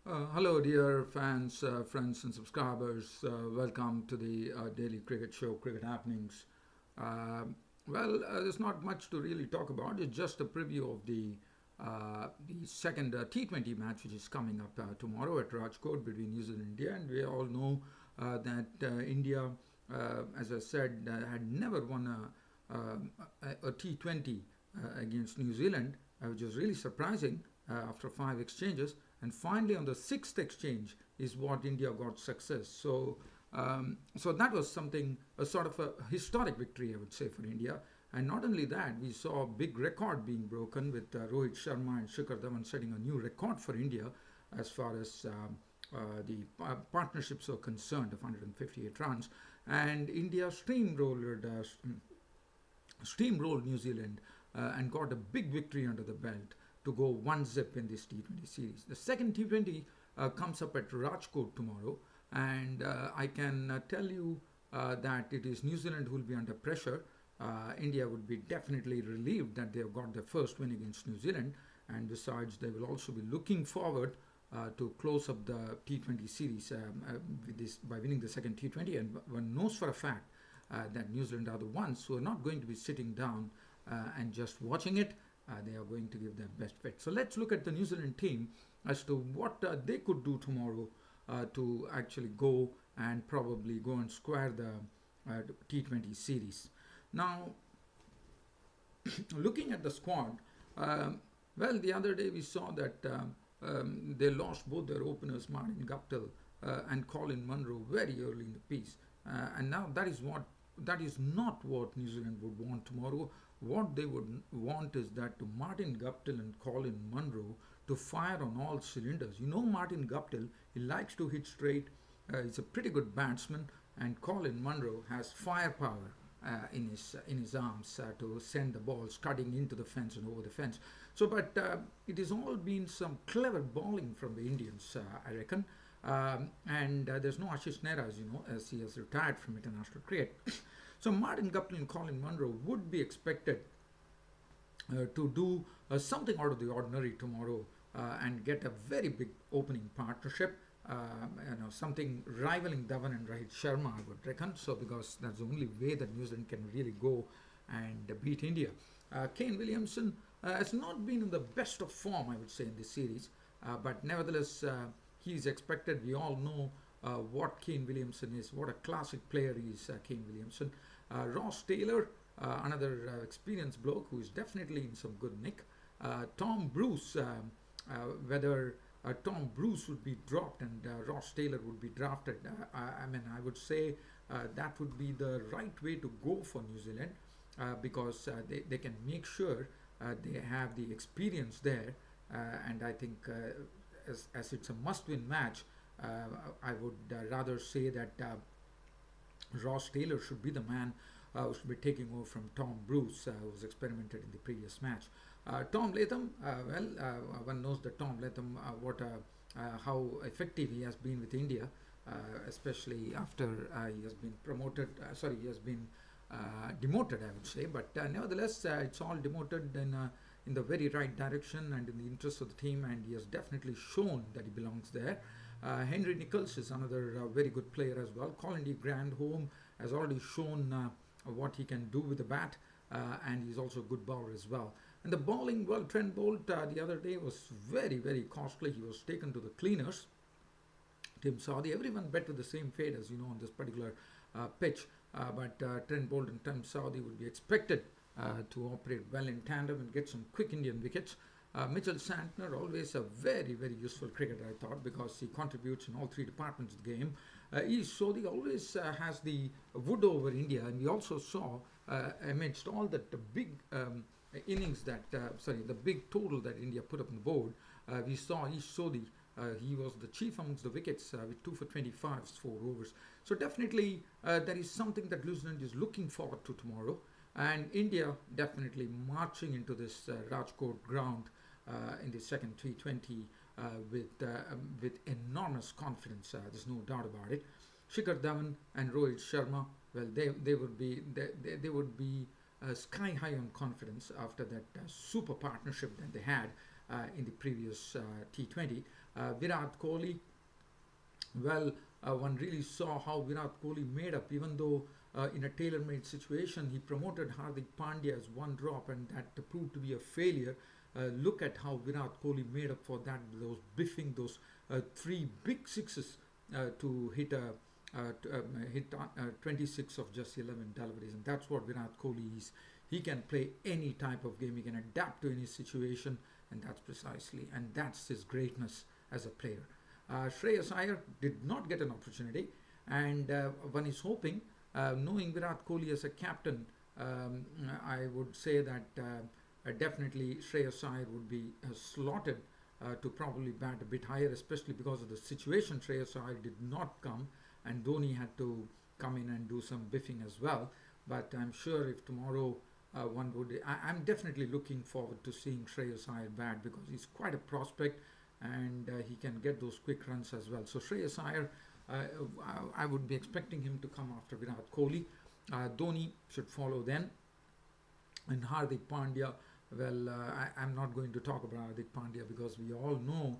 Hello, dear fans, friends, and subscribers. Welcome to the daily cricket show, Cricket Happenings. There's not much to really talk about. It's just a preview of the second T20 match, which is coming up tomorrow at Rajkot between New Zealand and India. And we all know that India, as I said, had never won a T20 against New Zealand, which was really surprising after five exchanges. And finally, on the sixth exchange is what India got success. So that was something, a sort of a historic victory, I would say, for India. And not only that, we saw a big record being broken with Rohit Sharma and Shikhar Dhawan setting a new record for India as far as the partnerships are concerned of 158 runs. And India steamrolled New Zealand and got a big victory under the belt to go one zip in this T20 series. The second T20 comes up at Rajkot tomorrow, and I can tell you that it is New Zealand who will be under pressure. India would be definitely relieved that they have got their first win against New Zealand, and besides, they will also be looking forward to close up the T20 series with this, by winning the second T20. And one knows for a fact that New Zealand are the ones who are not going to be sitting down and just watching it. They are going to give their best fit. So let's look at the New Zealand team as to what they could do tomorrow to actually go and probably go and square the T20 series. Now, looking at the squad, the other day we saw that they lost both their openers, Martin Guptill and Colin Munro, very early in the piece. And now that is not what New Zealand would want tomorrow. What they would want is that to Martin Guptill and Colin Munro to fire on all cylinders. You know, Martin Guptill, he likes to hit straight. He's a pretty good batsman, and Colin Munro has firepower in his arms to send the balls cutting into the fence and over the fence. But it has all been some clever bowling from the Indians, I reckon. And there's no Ashish Nehra, as you know, as he has retired from international cricket. So Martin Guptill and Colin Munro would be expected to do something out of the ordinary tomorrow and get a very big opening partnership. Something rivaling Dhawan and Rohit Sharma, I would reckon. So because that's the only way that New Zealand can really go and beat India. Kane Williamson has not been in the best of form, I would say, in this series, but nevertheless, he is expected. We all know what Kane Williamson is, what a classic player he is, Kane Williamson. Ross Taylor, another experienced bloke who is definitely in some good nick. Tom Bruce, whether Tom Bruce would be dropped and Ross Taylor would be drafted, I would say that would be the right way to go for New Zealand because they can make sure they have the experience there. And I think as it's a must-win match, I would rather say that Ross Taylor should be the man who should be taking over from Tom Bruce, who was experimented in the previous match. Tom Latham, one knows that Tom Latham, how effective he has been with India, especially after he has been he has been demoted, I would say. But nevertheless, it's all demoted in the very right direction and in the interest of the team, and he has definitely shown that he belongs there. Henry Nicholls is another very good player as well. Colin D. Grandhome has already shown what he can do with the bat, and he's also a good bowler as well. And the bowling, well, Trent Bolt the other day was very, very costly. He was taken to the cleaners. Tim Southee, everyone bet with the same fate, as you know, on this particular pitch. But Trent Bolt and Tim Southee would be expected to operate well in tandem and get some quick Indian wickets. Mitchell Santner, always a very, very useful cricketer, I thought, because he contributes in all three departments of the game. East Sodhi always has the wood over India, and we also saw amidst all that the big innings the big total that India put up on the board, we saw East Sodhi. He was the chief amongst the wickets with 2 for 25, 4 overs. So definitely that is something that New Zealand is looking forward to tomorrow. And India definitely marching into this Rajkot ground in the second T20 with enormous confidence. There's no doubt about it. Shikhar Dhawan and Rohit Sharma, well, they would be sky high on confidence after that super partnership that they had in the previous T20. Virat Kohli, well, one really saw how Virat Kohli made up, even though in a tailor-made situation he promoted Hardik Pandya as one drop, and that proved to be a failure. Look at how Virat Kohli made up for that, those biffing, those three big sixes to hit a hit 26 of just 11 deliveries, and that's what Virat Kohli is. He can play any type of game, he can adapt to any situation, and that's his greatness as a player. Shreyas Iyer did not get an opportunity, and one is hoping, knowing Virat Kohli as a captain, I would say that definitely Shreyas Iyer would be slotted to probably bat a bit higher, especially because of the situation. Shreyas Iyer did not come, and Dhoni had to come in and do some biffing as well. But I'm sure if tomorrow one would, I'm definitely looking forward to seeing Shreyas Iyer bat, because he's quite a prospect, and he can get those quick runs as well. So Shreyas Iyer, I would be expecting him to come after Virat Kohli. Dhoni should follow then, and Hardik Pandya. Well, I'm not going to talk about Hardik Pandya, because we all know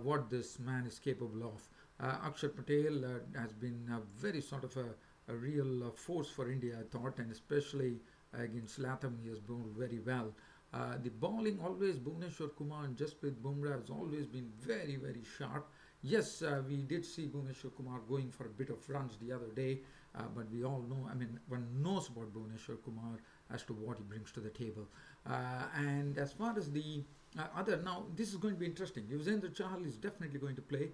what this man is capable of. Akshar Patel has been a very sort of a real force for India, I thought, and especially against Latham, he has bowled very well. The bowling always, Bhuvneshwar Kumar and Jasprit Bumrah has always been very, very sharp. Yes, we did see Bhuvneshwar Kumar going for a bit of runs the other day, but we all know, I mean, one knows about Bhuvneshwar Kumar as to what he brings to the table. And as far as the now this is going to be interesting. Yuzvendra Chahal is definitely going to play.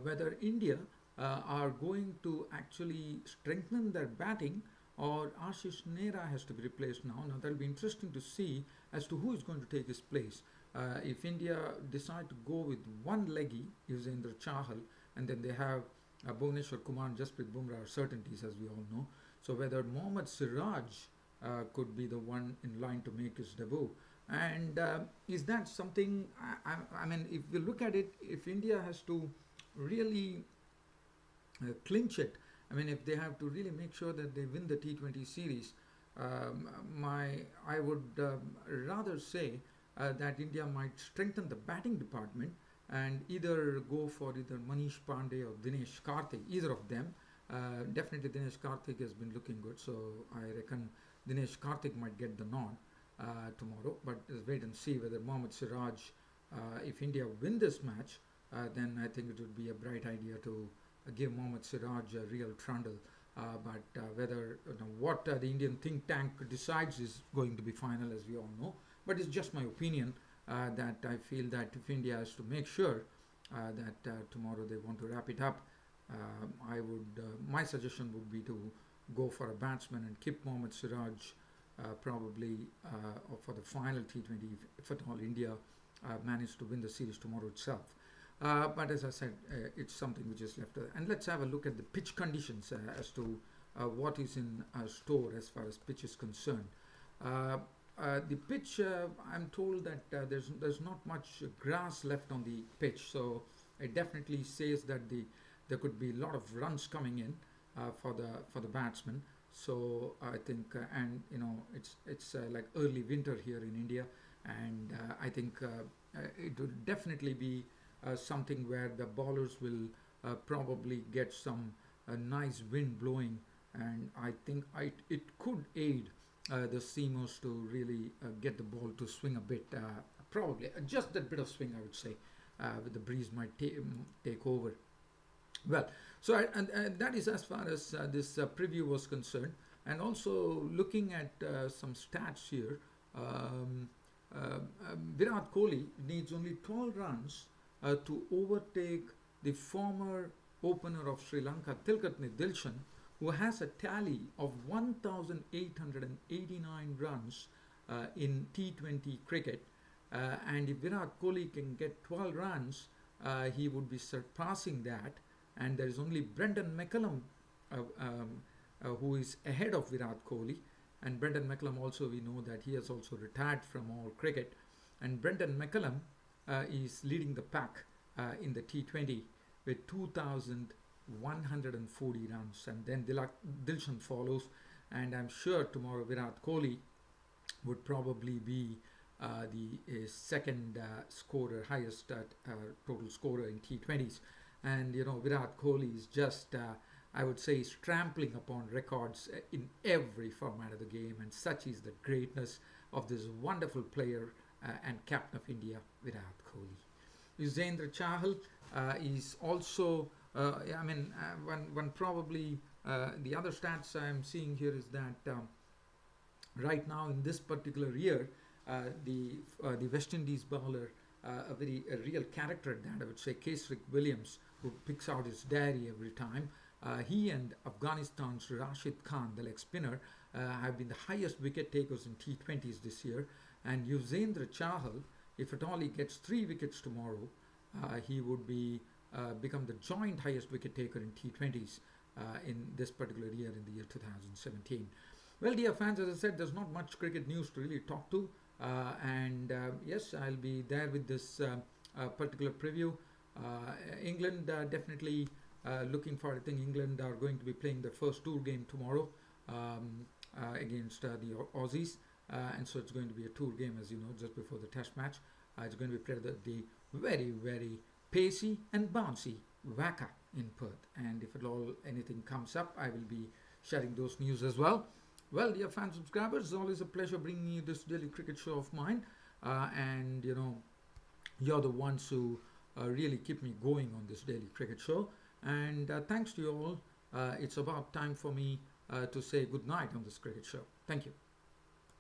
Whether India are going to actually strengthen their batting, or Ashish Nehra has to be replaced now. Now that'll be interesting to see as to who is going to take his place. If India decide to go with one leggy, Yuzvendra Chahal, and then they have Bhuvneshwar Kumar and Jasprit Bumrah are certainties, as we all know. So whether Mohammad Siraj could be the one in line to make his debut. And is that something, I mean, if you look at it, if India has to really clinch it, I mean, if they have to really make sure that they win the T20 series, I would rather say that India might strengthen the batting department and either go for either Manish Pandey or Dinesh Karthik, either of them. Definitely Dinesh Karthik has been looking good, so I reckon Dinesh Karthik might get the nod tomorrow. But let's wait and see whether Mohammad Siraj, if India win this match, then I think it would be a bright idea to give Mohammad Siraj a real trundle. But whether what the Indian think tank decides is going to be final, as we all know. But it's just my opinion that I feel that if India has to make sure that tomorrow they want to wrap it up, my suggestion would be to go for a batsman and keep Mohammad Siraj probably for the final T20 if at all India managed to win the series tomorrow itself. But as I said, it's something which is left. And let's have a look at the pitch conditions as to what is in store as far as pitch is concerned. The pitch, I'm told that there's not much grass left on the pitch, so it definitely says that there could be a lot of runs coming in for the batsmen. So I think, and it's like early winter here in India, and I think it would definitely be something where the bowlers will probably get some nice wind blowing, and I think it could aid the seamers to really get the ball to swing a bit, probably just that bit of swing, I would say, with the breeze might take over. Well, so and that is as far as this preview was concerned, and also looking at some stats here. Virat Kohli needs only 12 runs to overtake the former opener of Sri Lanka, Tilakratne Dilshan, who has a tally of 1,889 runs in T20 cricket. And if Virat Kohli can get 12 runs, he would be surpassing that. And there is only Brendan McCullum who is ahead of Virat Kohli. And Brendan McCullum also, we know that he has also retired from all cricket. And Brendan McCullum is leading the pack in the T20 with 2,140 runs, and then Dilshan follows, and I'm sure tomorrow Virat Kohli would probably be the second scorer, highest total scorer in T20s. And Virat Kohli is just, I would say, is trampling upon records in every format of the game, and such is the greatness of this wonderful player and captain of India, Virat Kohli. Yuzvendra Chahal is also, one probably the other stats I'm seeing here is that right now in this particular year, the West Indies bowler, a real character at that, I would say, Kesrick Williams, who picks out his diary every time. He and Afghanistan's Rashid Khan, the leg spinner, have been the highest wicket takers in T20s this year. And Yuzvendra Chahal, if at all he gets 3 wickets tomorrow, he would become the joint highest wicket taker in T20s in this particular year, in the year 2017. Well, dear fans, as I said, there's not much cricket news to really talk to. Yes, I'll be there with this particular preview. England definitely looking for, I think England are going to be playing their first tour game tomorrow against the Aussies. And so it's going to be a tour game, as you know, just before the test match. It's going to be played at the very, very pacey and bouncy WACA in Perth. And if at all anything comes up, I will be sharing those news as well. Well, dear fan subscribers, it's always a pleasure bringing you this daily cricket show of mine. And you're the ones who really keep me going on this daily cricket show. And thanks to you all. It's about time for me to say good night on this cricket show. Thank you.